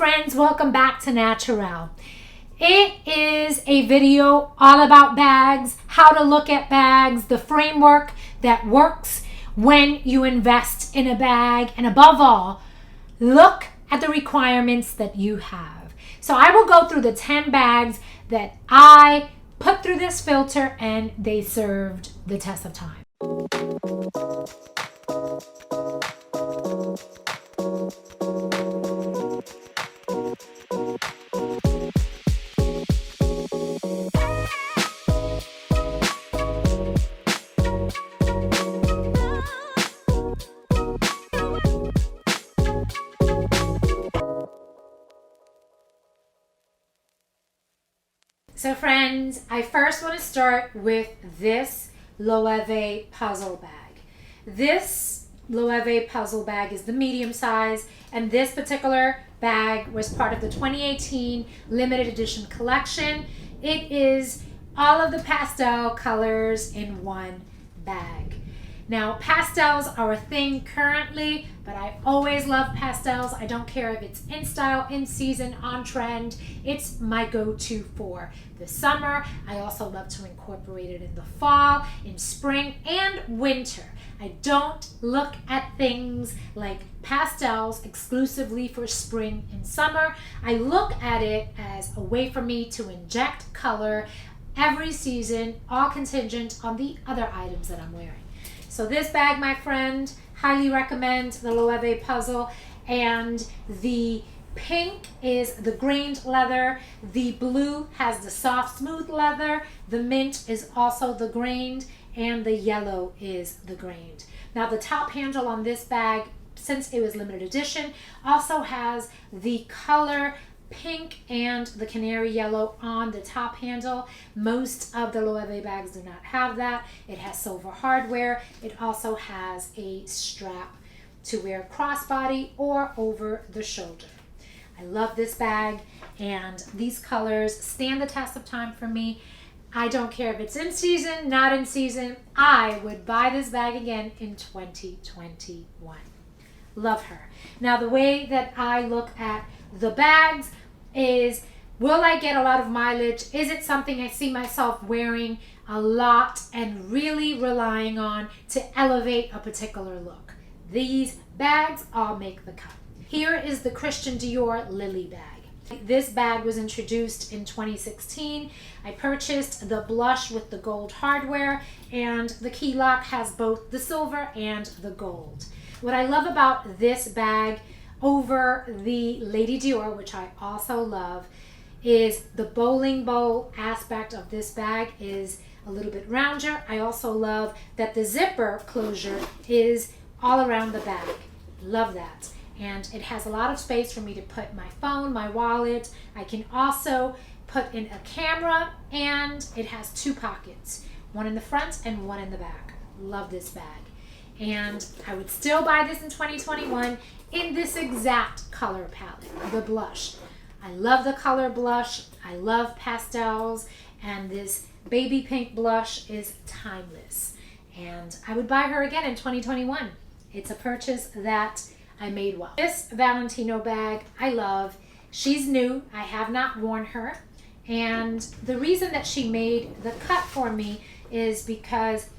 friends, welcome back to Natural. It is a video all about bags, how to look at bags, the framework that works when you invest in a bag, and above all, look at the requirements that you have. So I will go through the 10 bags that I put through this filter and they served the test of time. So friends, I first want to start with this Loewe puzzle bag. This Loewe puzzle bag is the medium size, and this particular bag was part of the 2018 limited edition collection. It is all of the pastel colors in one bag. Now, pastels are a thing currently, but I always love pastels. I don't care if it's in style, in season, on trend. It's my go-to for the summer. I also love to incorporate it in the fall, in spring, and winter. I don't look at things like pastels exclusively for spring and summer. I look at it as a way for me to inject color every season, all contingent on the other items that I'm wearing. So this bag, my friend, highly recommend the Loewe puzzle. And the pink is the grained leather. The blue has the soft, smooth leather. The mint is also the grained, and the yellow is the grained. Now the top handle on this bag, since it was limited edition, also has the color pink and the canary yellow on the top handle. Most of the Loewe bags do not have that. It has silver hardware. It also has a strap to wear crossbody or over the shoulder. I love this bag, and these colors stand the test of time for me. I don't care if it's in season, not in season. I would buy this bag again in 2021. Love her. Now, the way that I look at the bags is, will I get a lot of mileage? Is it something I see myself wearing a lot and really relying on to elevate a particular look? These bags all make the cut. Here is the Christian Dior Lily bag. This bag was introduced in 2016. I purchased the blush with the gold hardware, and the key lock has both the silver and the gold. What I love about this bag over the Lady Dior, which I also love, is the bowling bowl aspect of this bag is a little bit rounder. I also love that the zipper closure is all around the bag. Love that. And it has a lot of space for me to put my phone, my wallet. I can also put in a camera, and it has two pockets, one in the front and one in the back. Love this bag. And I would still buy this in 2021 in this exact color palette, the blush. I love the color blush. I love pastels, and this baby pink blush is timeless. And I would buy her again in 2021. It's a purchase that I made well. This Valentino bag I love. She's new. I have not worn her. And the reason that she made the cut for me is because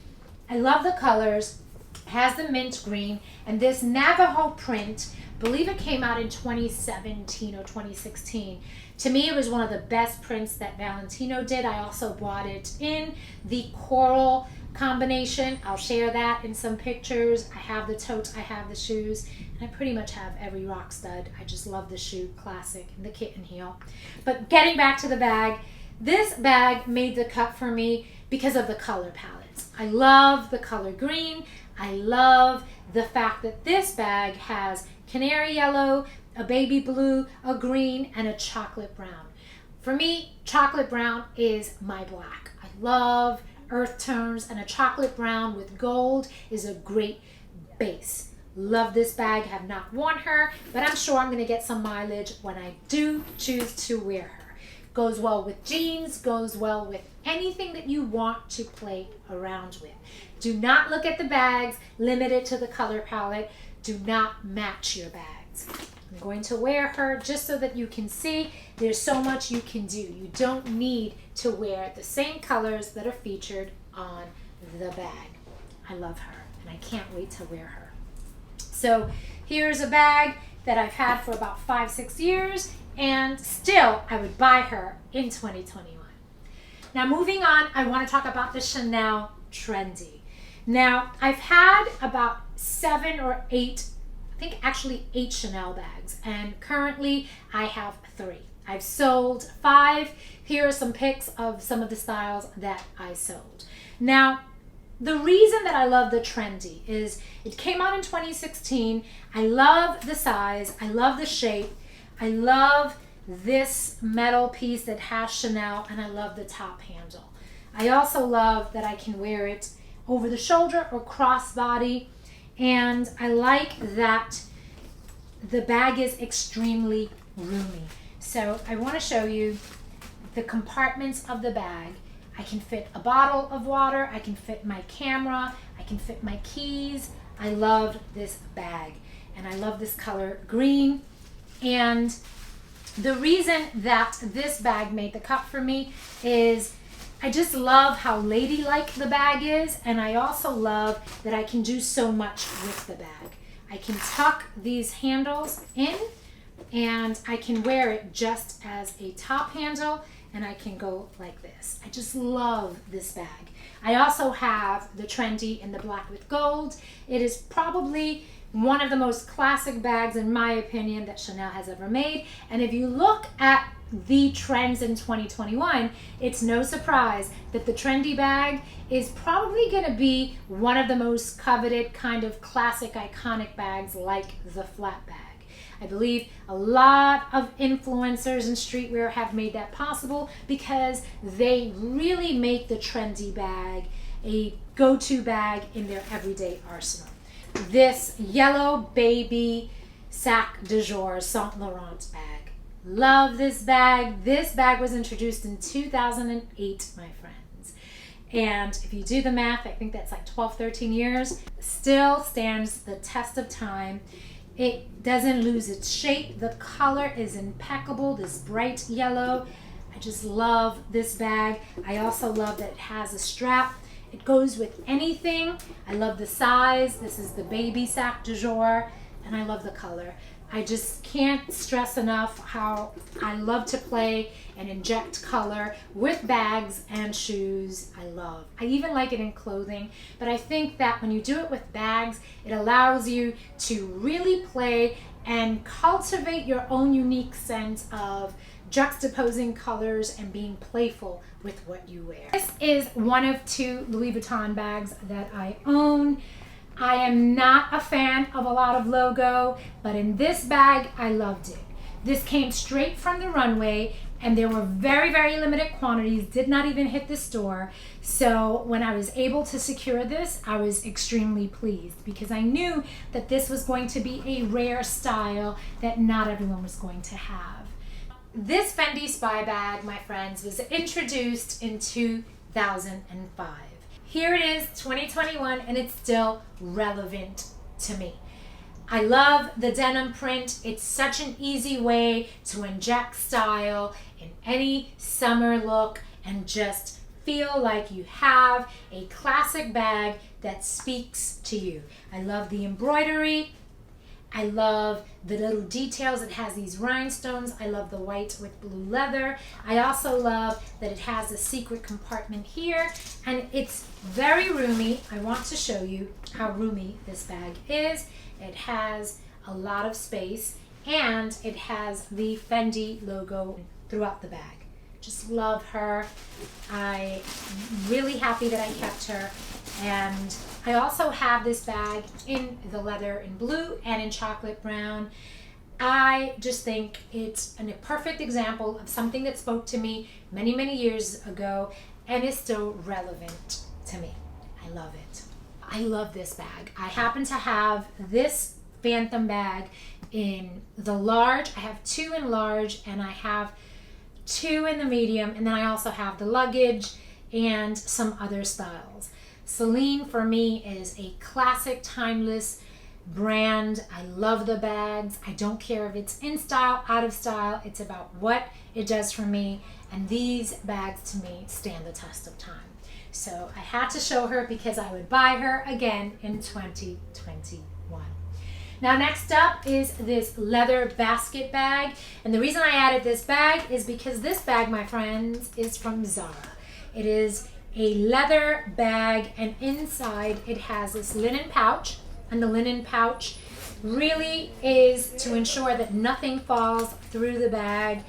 I love the colors. Has the mint green, and this Navajo print, I believe it came out in 2017 or 2016. To me, it was one of the best prints that Valentino did. I also bought it in the coral combination. I'll share that in some pictures. I have the tote, I have the shoes, and I pretty much have every rock stud. I just love the shoe, classic, and the kitten heel. But getting back to the bag, this bag made the cut for me because of the color palettes. I love the color green. I love the fact that this bag has canary yellow, a baby blue, a green, and a chocolate brown. For me, chocolate brown is my black. I love earth tones, and a chocolate brown with gold is a great base. Love this bag. Have not worn her, but I'm sure I'm going to get some mileage when I do choose to wear her. Goes well with jeans, goes well with anything that you want to play around with. Do not look at the bags limited to the color palette. Do not match your bag. hands. I'm going to wear her just so that you can see there's so much you can do. You don't need to wear the same colors that are featured on the bag. I love her and I can't wait to wear her. So here's a bag that I've had for about 5-6 years, and still I would buy her in 2021. Now moving on, I want to talk about the Chanel Trendy. Now I've had about 7 or 8, I think actually 8 Chanel bags, and currently I have 3. I've sold 5. Here are some pics of some of the styles that I sold. Now, the reason that I love the Trendy is it came out in 2016. I love the size. I love the shape. I love this metal piece that has Chanel, and I love the top handle. I also love that I can wear it over the shoulder or crossbody, and I like that the bag is extremely roomy. So I want to show you the compartments of the bag. I can fit a bottle of water, I can fit my camera, I can fit my keys. I love this bag, and I love this color green. And the reason that this bag made the cut for me is I just love how ladylike the bag is, and I also love that I can do so much with the bag. I can tuck these handles in, and I can wear it just as a top handle, and I can go like this. I just love this bag. I also have the Trendy in the black with gold. It is probably one of the most classic bags, in my opinion, that Chanel has ever made. And if you look at the trends in 2021, it's no surprise that the Trendy bag is probably going to be one of the most coveted kind of classic iconic bags, like the flat bag. I believe a lot of influencers in streetwear have made that possible because they really make the Trendy bag a go-to bag in their everyday arsenal. This yellow baby sac de jour Saint Laurent bag. Love this bag. This bag was introduced in 2008, my friends. And if you do the math, I think that's like 12, 13 years. Still stands the test of time. It doesn't lose its shape. The color is impeccable, this bright yellow. I just love this bag. I also love that it has a strap. It goes with anything. I love the size. This is the baby sac de jour, and I love the color. I just can't stress enough how I love to play and inject color with bags and shoes. I even like it in clothing, but I think that when you do it with bags, it allows you to really play and cultivate your own unique sense of juxtaposing colors and being playful with what you wear. This is one of 2 Louis Vuitton bags that I own. I am not a fan of a lot of logo, but in this bag, I loved it. This came straight from the runway, and there were very, very limited quantities, did not even hit the store. So when I was able to secure this, I was extremely pleased because I knew that this was going to be a rare style that not everyone was going to have. This Fendi Spy bag, my friends, was introduced in 2005. Here it is, 2021, and it's still relevant to me. I love the denim print. It's such an easy way to inject style in any summer look and just feel like you have a classic bag that speaks to you. I love the embroidery. I love the little details. It has these rhinestones. I love the white with blue leather. I also love that it has a secret compartment here, and it's very roomy. I want to show you how roomy this bag is. It has a lot of space, and it has the Fendi logo throughout the bag. Just love her. I'm really happy that I kept her. And I also have this bag in the leather in blue and in chocolate brown. I just think it's a perfect example of something that spoke to me many, many years ago and is still relevant to me. I love it. I love this bag. I happen to have this Phantom bag in the large. I have 2 in large, and I have 2 in the medium, and then I also have the luggage and some other styles. Celine for me is a classic, timeless brand. I love the bags. I don't care if it's in style, out of style. It's about what it does for me. And these bags to me stand the test of time. So I had to show her because I would buy her again in 2021. Now next up is this leather basket bag. And the reason I added this bag is because this bag, my friends, is from Zara. It is a leather bag, and inside it has this linen pouch. And the linen pouch really is to ensure that nothing falls through the bag.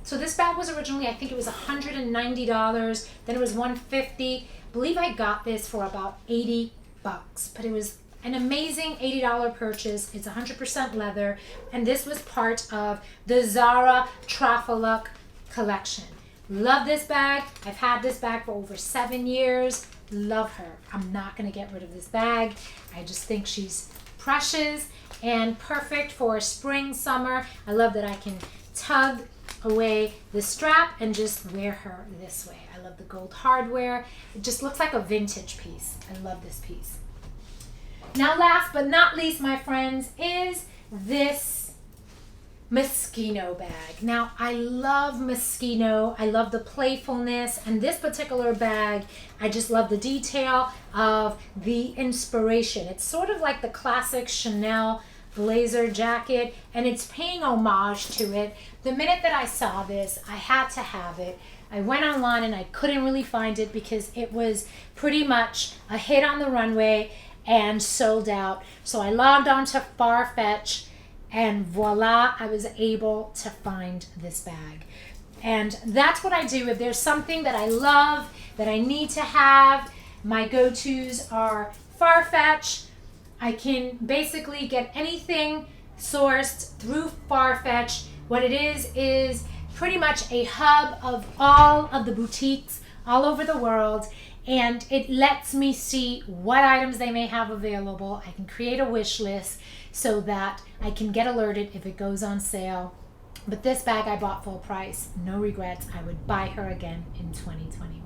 So this bag was originally, I think it was $190, then it was $150. I believe I got this for about 80 bucks, but it was an amazing $80 purchase. It's 100% leather, and this was part of the Zara Trafaluk collection. Love this bag. I've had this bag for over 7 years. Love her. I'm not gonna get rid of this bag. I just think she's precious and perfect for spring, summer. I love that I can tug away the strap and just wear her this way. I love the gold hardware. It just looks like a vintage piece. I love this piece. Now last but not least, my friends, is this Moschino bag. Now I love Moschino. I love the playfulness, and this particular bag, I just love the detail of the inspiration. It's sort of like the classic Chanel blazer jacket, and it's paying homage to it. The minute that I saw this, I had to have it. I went online and I couldn't really find it because it was pretty much a hit on the runway and sold out. So I logged on to Farfetch, and voila, I was able to find this bag. And that's what I do. If there's something that I love, that I need to have, my go-tos are Farfetch. I can basically get anything sourced through Farfetch. What it is pretty much a hub of all of the boutiques all over the world, and it lets me see what items they may have available. I can create a wish list so that I can get alerted if it goes on sale. But this bag I bought full price, no regrets. I would buy her again in 2021.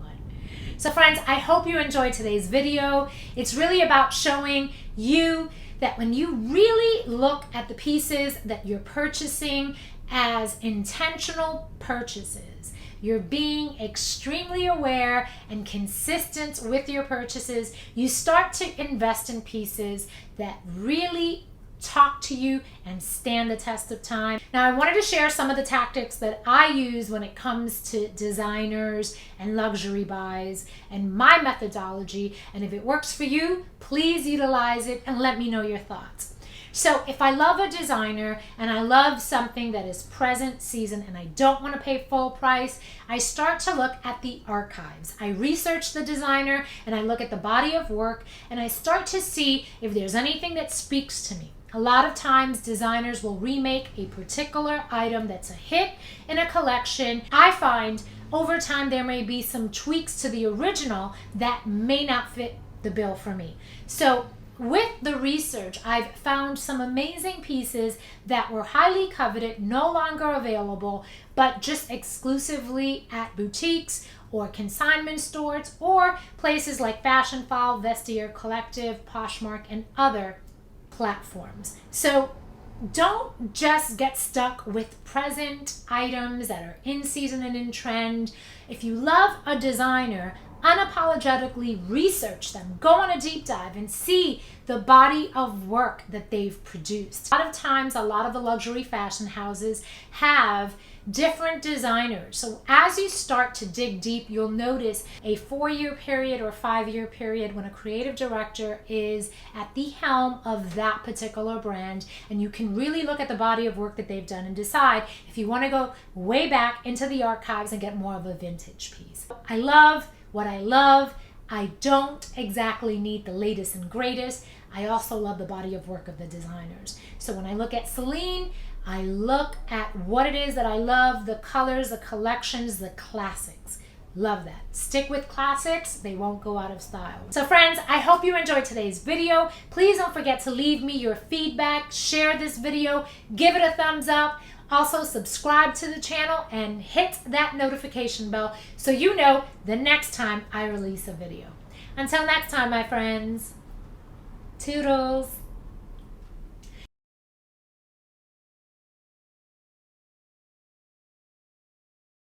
So friends, I hope you enjoyed today's video. It's really about showing you that when you really look at the pieces that you're purchasing as intentional purchases, you're being extremely aware and consistent with your purchases. You start to invest in pieces that really talk to you and stand the test of time. Now, I wanted to share some of the tactics that I use when it comes to designers and luxury buys and my methodology. And if it works for you, please utilize it and let me know your thoughts. So if I love a designer and I love something that is present season and I don't want to pay full price, I start to look at the archives. I research the designer and I look at the body of work and I start to see if there's anything that speaks to me. A lot of times designers will remake a particular item that's a hit in a collection. I find over time there may be some tweaks to the original that may not fit the bill for me. So with the research, I've found some amazing pieces that were highly coveted, no longer available, but just exclusively at boutiques or consignment stores or places like Fashion File, Vestiaire Collective, Poshmark, and other platforms. So don't just get stuck with present items that are in season and in trend. If you love a designer, unapologetically research them. Go on a deep dive and see the body of work that they've produced. A lot of times, a lot of the luxury fashion houses have different designers. So as you start to dig deep, you'll notice a 4-year period or 5-year period when a creative director is at the helm of that particular brand, and you can really look at the body of work that they've done and decide if you want to go way back into the archives and get more of a vintage piece. I love what I love. I don't exactly need the latest and greatest. I also love the body of work of the designers. So when I look at Celine, I look at what it is that I love, the colors, the collections, the classics. Love that. Stick with classics. They won't go out of style. So friends, I hope you enjoyed today's video. Please don't forget to leave me your feedback, share this video, give it a thumbs up. Also subscribe to the channel and hit that notification bell so you know the next time I release a video. Until next time, my friends, toodles.